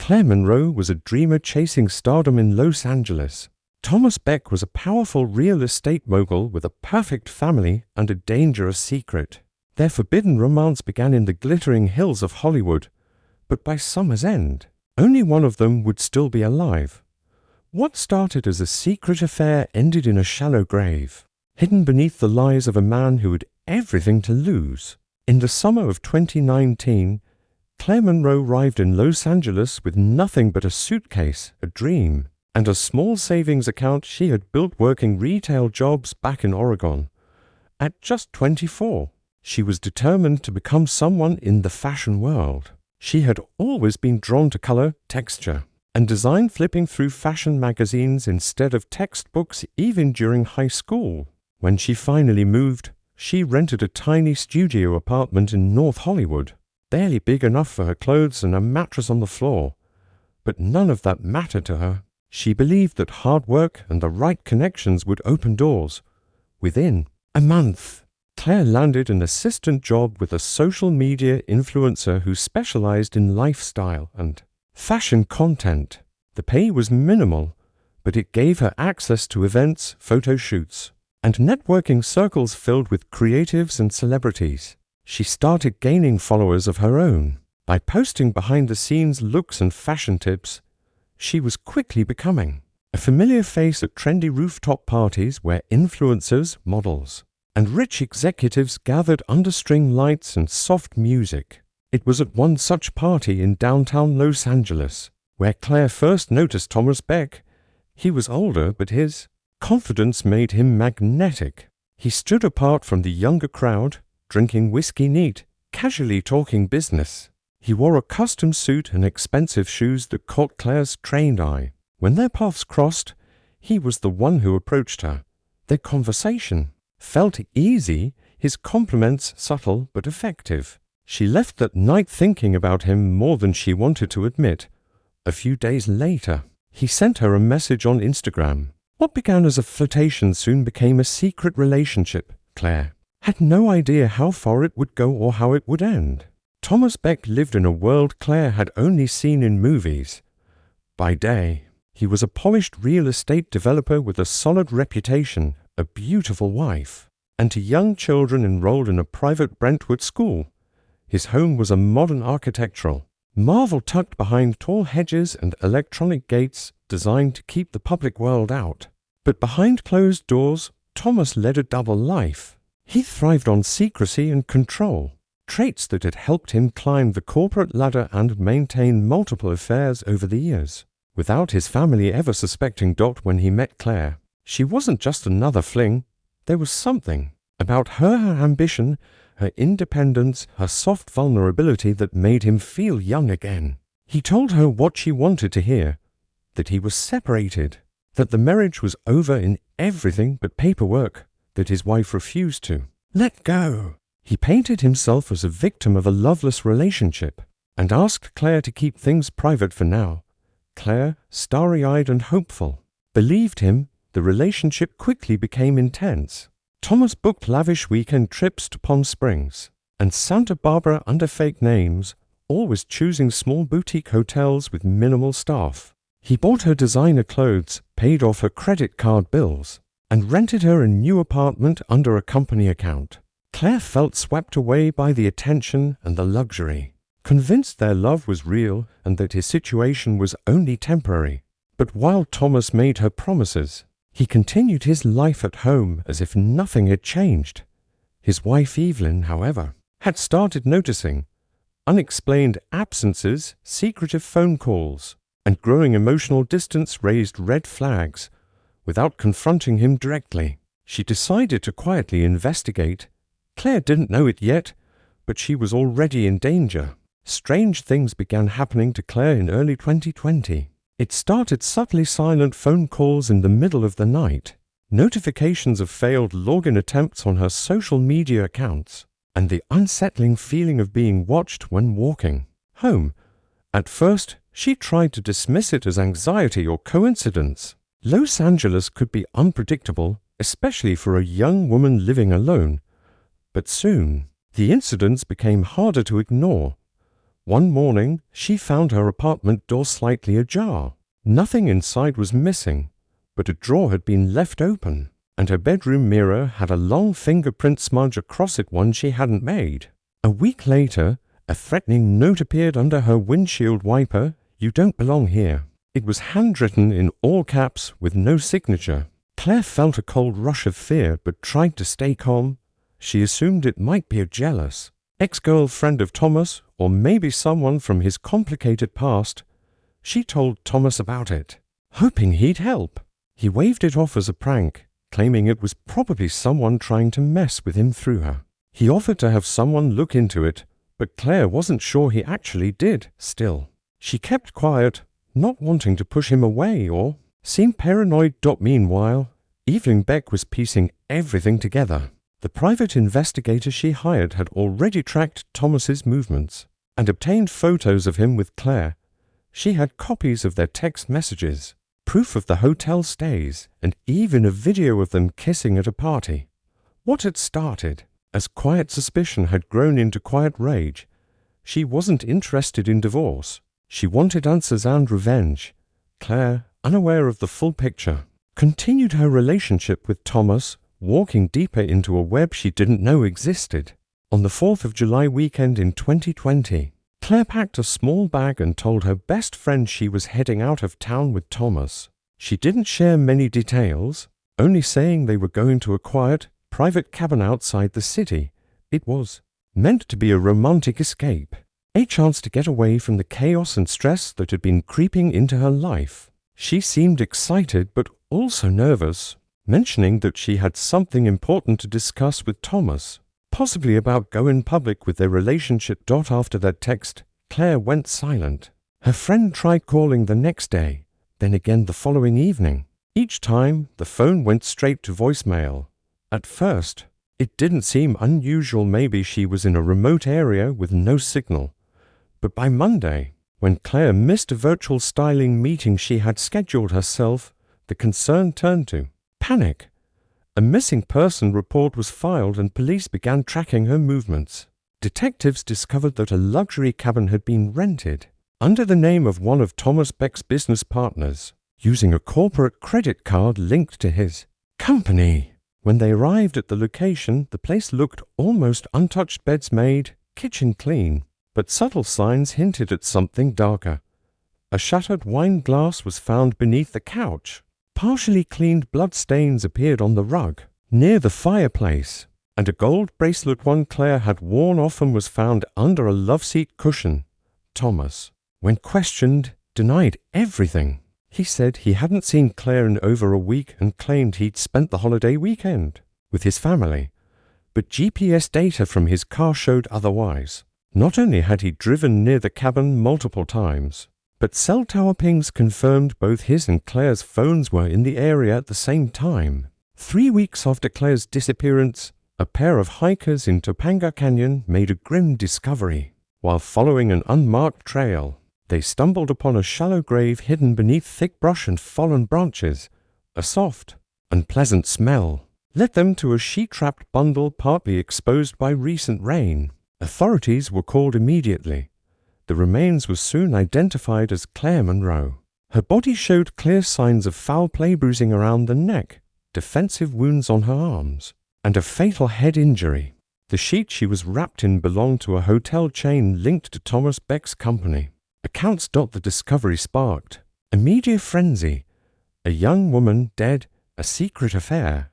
Claire Monroe was a dreamer chasing stardom in Los Angeles. Thomas Beck was a powerful real estate mogul with a perfect family and a dangerous secret. Their forbidden romance began in the glittering hills of Hollywood, but by summer's end, only one of them would still be alive. What started as a secret affair ended in a shallow grave, hidden beneath the lies of a man who had everything to lose. In the summer of 2019, Claire Monroe arrived in Los Angeles with nothing but a suitcase, a dream, and a small savings account she had built working retail jobs back in Oregon. At just 24, she was determined to become someone in the fashion world. She had always been drawn to color, texture, and design, flipping through fashion magazines instead of textbooks even during high school. When she finally moved, she rented a tiny studio apartment in North Hollywood, barely big enough for her clothes and a mattress on the floor. But none of that mattered to her. She believed that hard work and the right connections would open doors. Within a month, Claire landed an assistant job with a social media influencer who specialized in lifestyle and fashion content. The pay was minimal, but it gave her access to events, photo shoots, and networking circles filled with creatives and celebrities. She started gaining followers of her own. By posting behind-the-scenes looks and fashion tips, she was quickly becoming a familiar face at trendy rooftop parties where influencers, models, and rich executives gathered under string lights and soft music. It was at one such party in downtown Los Angeles where Claire first noticed Thomas Beck. He was older, but his confidence made him magnetic. He stood apart from the younger crowd, drinking whiskey neat, casually talking business. He wore a custom suit and expensive shoes that caught Claire's trained eye. When their paths crossed, he was the one who approached her. Their conversation felt easy, his compliments subtle but effective. She left that night thinking about him more than she wanted to admit. A few days later, he sent her a message on Instagram. What began as a flirtation soon became a secret relationship. Claire had no idea how far it would go or how it would end. Thomas Beck lived in a world Claire had only seen in movies. By day, he was a polished real estate developer with a solid reputation, a beautiful wife, and 2 young children enrolled in a private Brentwood school. His home was a modern architectural marvel tucked behind tall hedges and electronic gates designed to keep the public world out. But behind closed doors, Thomas led a double life. He thrived on secrecy and control, traits that had helped him climb the corporate ladder and maintain multiple affairs over the years, without his family ever suspecting. When he met Claire, she wasn't just another fling. There was something about her ambition, her independence, her soft vulnerability that made him feel young again. He told her what she wanted to hear, that he was separated, that the marriage was over in everything but paperwork, that his wife refused to let go. He painted himself as a victim of a loveless relationship and asked Claire to keep things private for now. Claire, starry-eyed and hopeful, believed him. The relationship quickly became intense. Thomas booked lavish weekend trips to Palm Springs and Santa Barbara under fake names, always choosing small boutique hotels with minimal staff. He bought her designer clothes, paid off her credit card bills, and rented her a new apartment under a company account. Claire felt swept away by the attention and the luxury, convinced their love was real and that his situation was only temporary. But while Thomas made her promises, he continued his life at home as if nothing had changed. His wife Evelyn, however, had started noticing unexplained absences, secretive phone calls, and growing emotional distance raised red flags. Without confronting him directly, she decided to quietly investigate. Claire didn't know it yet, but she was already in danger. Strange things began happening to Claire in early 2020. It started subtly silent phone calls in the middle of the night, notifications of failed login attempts on her social media accounts, and the unsettling feeling of being watched when walking home. At first, she tried to dismiss it as anxiety or coincidence. Los Angeles could be unpredictable, especially for a young woman living alone. But soon, the incidents became harder to ignore. One morning, she found her apartment door slightly ajar. Nothing inside was missing, but a drawer had been left open, and her bedroom mirror had a long fingerprint smudge across it, one she hadn't made. A week later, a threatening note appeared under her windshield wiper: "You don't belong here." It was handwritten in all caps with no signature. Claire felt a cold rush of fear but tried to stay calm. She assumed it might be a jealous ex-girlfriend of Thomas, or maybe someone from his complicated past. She told Thomas about it, hoping he'd help. He waved it off as a prank, claiming it was probably someone trying to mess with him through her. He offered to have someone look into it, but Claire wasn't sure he actually did. Still, she kept quiet, not wanting to push him away or seem paranoid. Meanwhile, Evelyn Beck was piecing everything together. The private investigator she hired had already tracked Thomas's movements and obtained photos of him with Claire. She had copies of their text messages, proof of the hotel stays, and even a video of them kissing at a party. What had started as quiet suspicion had grown into quiet rage. She wasn't interested in divorce. She wanted answers and revenge. Claire, unaware of the full picture, continued her relationship with Thomas, walking deeper into a web she didn't know existed. On the 4th of July weekend in 2020, Claire packed a small bag and told her best friend she was heading out of town with Thomas. She didn't share many details, only saying they were going to a quiet, private cabin outside the city. It was meant to be a romantic escape, a chance to get away from the chaos and stress that had been creeping into her life. She seemed excited but also nervous, mentioning that she had something important to discuss with Thomas, possibly about going public with their relationship. After that text, Claire went silent. Her friend tried calling the next day, then again the following evening. Each time, the phone went straight to voicemail. At first, it didn't seem unusual. Maybe she was in a remote area with no signal. But by Monday, when Claire missed a virtual styling meeting she had scheduled herself, the concern turned to panic. A missing person report was filed and police began tracking her movements. Detectives discovered that a luxury cabin had been rented under the name of one of Thomas Beck's business partners, using a corporate credit card linked to his company. When they arrived at the location, the place looked almost untouched: beds made, kitchen clean, but subtle signs hinted at something darker. A shattered wine glass was found beneath the couch. Partially cleaned bloodstains appeared on the rug near the fireplace, and a gold bracelet one Claire had worn often was found under a loveseat cushion. Thomas, when questioned, denied everything. He said he hadn't seen Claire in over a week and claimed he'd spent the holiday weekend with his family, but GPS data from his car showed otherwise. Not only had he driven near the cabin multiple times, but cell tower pings confirmed both his and Claire's phones were in the area at the same time. 3 weeks after Claire's disappearance, a pair of hikers in Topanga Canyon made a grim discovery. While following an unmarked trail, they stumbled upon a shallow grave hidden beneath thick brush and fallen branches. A soft, unpleasant smell led them to a sheet-wrapped bundle partly exposed by recent rain. Authorities were called immediately. The remains were soon identified as Claire Monroe. Her body showed clear signs of foul play: bruising around the neck, defensive wounds on her arms, and a fatal head injury. The sheet she was wrapped in belonged to a hotel chain linked to Thomas Beck's company. Accounts. The discovery sparked a media frenzy. A young woman dead, a secret affair,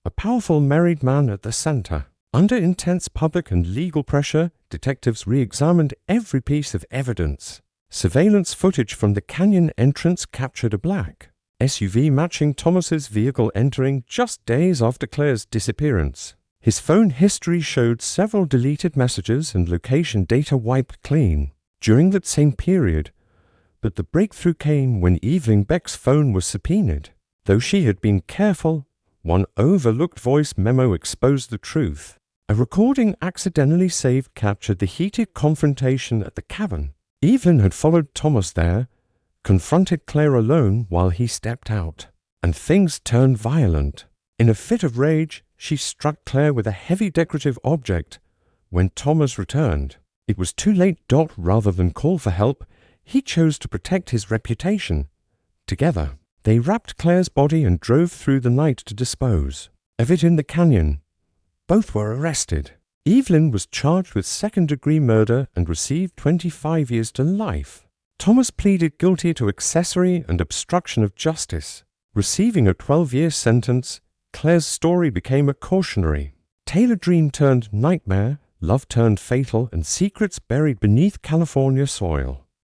a powerful married man at the center. Under intense public and legal pressure, detectives re-examined every piece of evidence. Surveillance footage from the canyon entrance captured a black SUV matching Thomas's vehicle entering just days after Claire's disappearance. His phone history showed several deleted messages and location data wiped clean during that same period, but the breakthrough came when Evelyn Beck's phone was subpoenaed. Though she had been careful, one overlooked voice memo exposed the truth. A recording accidentally saved captured the heated confrontation at the cabin. Evelyn had followed Thomas there, confronted Claire alone while he stepped out, and things turned violent. In a fit of rage, she struck Claire with a heavy decorative object. When Thomas returned, it was too late. Rather than call for help, he chose to protect his reputation. Together, they wrapped Claire's body and drove through the night to dispose of it in the canyon. Both were arrested. Evelyn was charged with second-degree murder and received 25 years to life. Thomas pleaded guilty to accessory and obstruction of justice. Receiving a 12-year sentence, Claire's story became a cautionary tale: a dream turned nightmare, love turned fatal, and secrets buried beneath California soil.